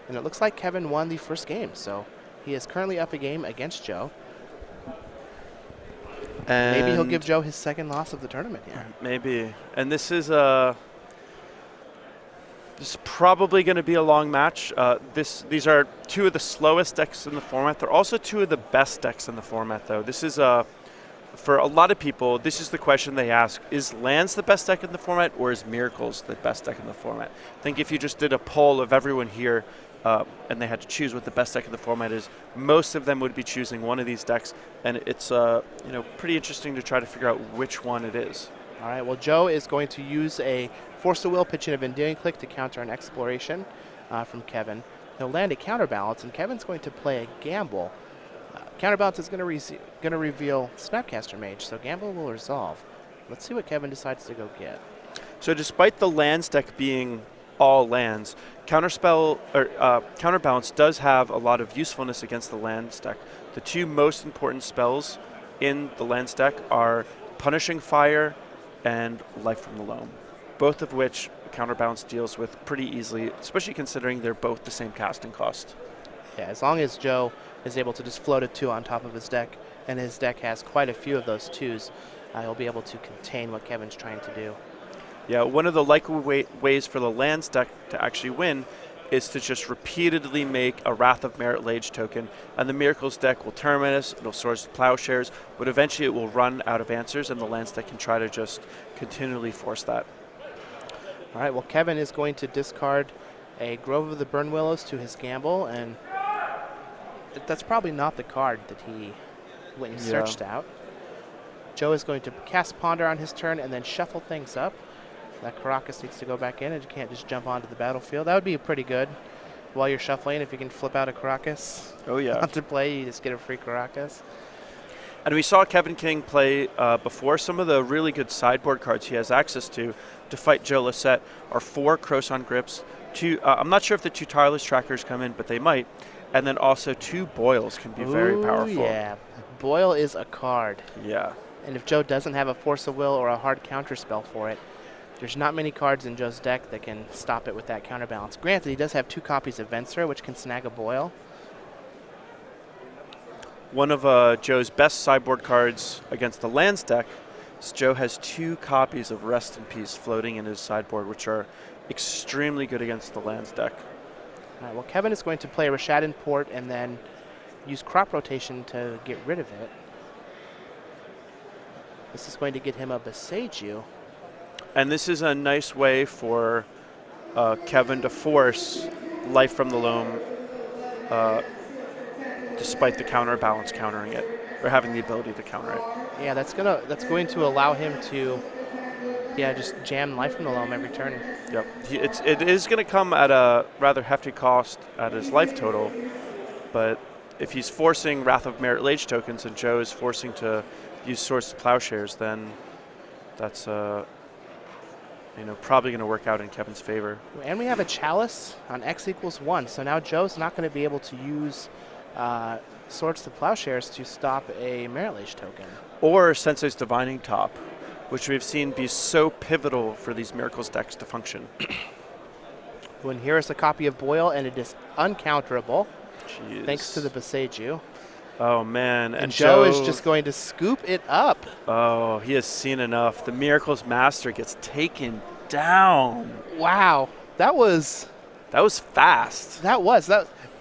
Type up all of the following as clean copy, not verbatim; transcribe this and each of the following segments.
And it looks like Kevin won the first game, so he is currently up a game against Joe. And maybe he'll give Joe his second loss of the tournament here. Maybe. And this is probably going to be a long match. These are two of the slowest decks in the format. They're also two of the best decks in the format, though. This is for a lot of people, this is the question they ask: is Lands the best deck in the format, or is Miracles the best deck in the format? I think if you just did a poll of everyone here, and they had to choose what the best deck in the format is, most of them would be choosing one of these decks, and it's pretty interesting to try to figure out which one it is. All right, well, Joe is going to use a Force of Will, pitching a Vendilion Click to counter an Exploration from Kevin. He'll land a Counterbalance, and Kevin's going to play a Gamble. Counterbalance is going to reveal Snapcaster Mage, so Gamble will resolve. Let's see what Kevin decides to go get. So despite the Lands deck being all lands, Counterbalance does have a lot of usefulness against the Lands deck. The two most important spells in the Lands deck are Punishing Fire and Life from the Loam, both of which Counterbalance deals with pretty easily, especially considering they're both the same casting cost. Yeah, as long as Joe is able to just float a 2 on top of his deck, and his deck has quite a few of those 2s, he'll be able to contain what Kevin's trying to do. Yeah, one of the likely ways for the Lands deck to actually win is to just repeatedly make a Wrath of Merit Lage token, and the Miracles deck will Terminus, it'll Swords to Plowshares, but eventually it will run out of answers, and the Lands deck can try to just continually force that. All right, well, Kevin is going to discard a Grove of the Burn Willows to his Gamble, and that's probably not the card that he went and searched out. Joe is going to cast Ponder on his turn and then shuffle things up. That Caracas needs to go back in, and you can't just jump onto the battlefield. That would be pretty good while you're shuffling if you can flip out a Caracas. Oh, yeah. Onto play, you just get a free Caracas. And we saw Kevin King play before. Some of the really good sideboard cards he has access to fight Joe Lossett are 4 Croson Grips. I'm not sure if the 2 Tireless Trackers come in, but they might. And then also 2 Boils can be very powerful. Yeah, Boil is a card. Yeah. And if Joe doesn't have a Force of Will or a hard counter spell for it, there's not many cards in Joe's deck that can stop it with that Counterbalance. Granted, he does have 2 copies of Venser, which can snag a Boil. One of Joe's best sideboard cards against the Lands deck is Joe has 2 copies of Rest in Peace floating in his sideboard, which are extremely good against the Lands deck. All right, well, Kevin is going to play Rashadan Port and then use Crop Rotation to get rid of it. This is going to get him a Besage. And this is a nice way for Kevin to force Life from the Loam, despite the Counterbalance countering it, or having the ability to counter it. Yeah, that's going to allow him to, just jam Life from the Loam every turn. Yep, it is going to come at a rather hefty cost at his life total, but if he's forcing Wrath of Merit Lage tokens and Joe is forcing to use Swords to Plowshares, then that's probably going to work out in Kevin's favor. And we have a Chalice on X = 1, so now Joe's not going to be able to use Swords to Plowshares to stop a Merit Lage token. Or Sensei's Divining Top, which we've seen be so pivotal for these Miracles decks to function. When here is a copy of Boil, and it is uncounterable, Jeez. Thanks to the Besage. Oh, man. And Joe is just going to scoop it up. Oh, he has seen enough. The Miracles Master gets taken down. Wow. That was fast.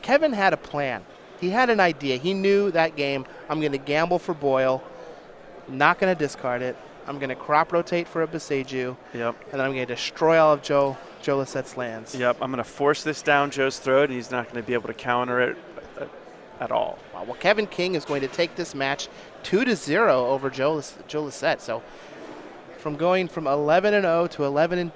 Kevin had a plan. He had an idea. He knew that game, I'm going to gamble for Boil, not going to discard it. I'm going to Crop Rotate for a Besage. Yep. And then I'm going to destroy all of Joe Lossett's lands. Yep. I'm going to force this down Joe's throat, and he's not going to be able to counter it at all. Wow. Well, Kevin King is going to take this match 2-0 over Joe Lossett. So from going from 11-0 to 11-2.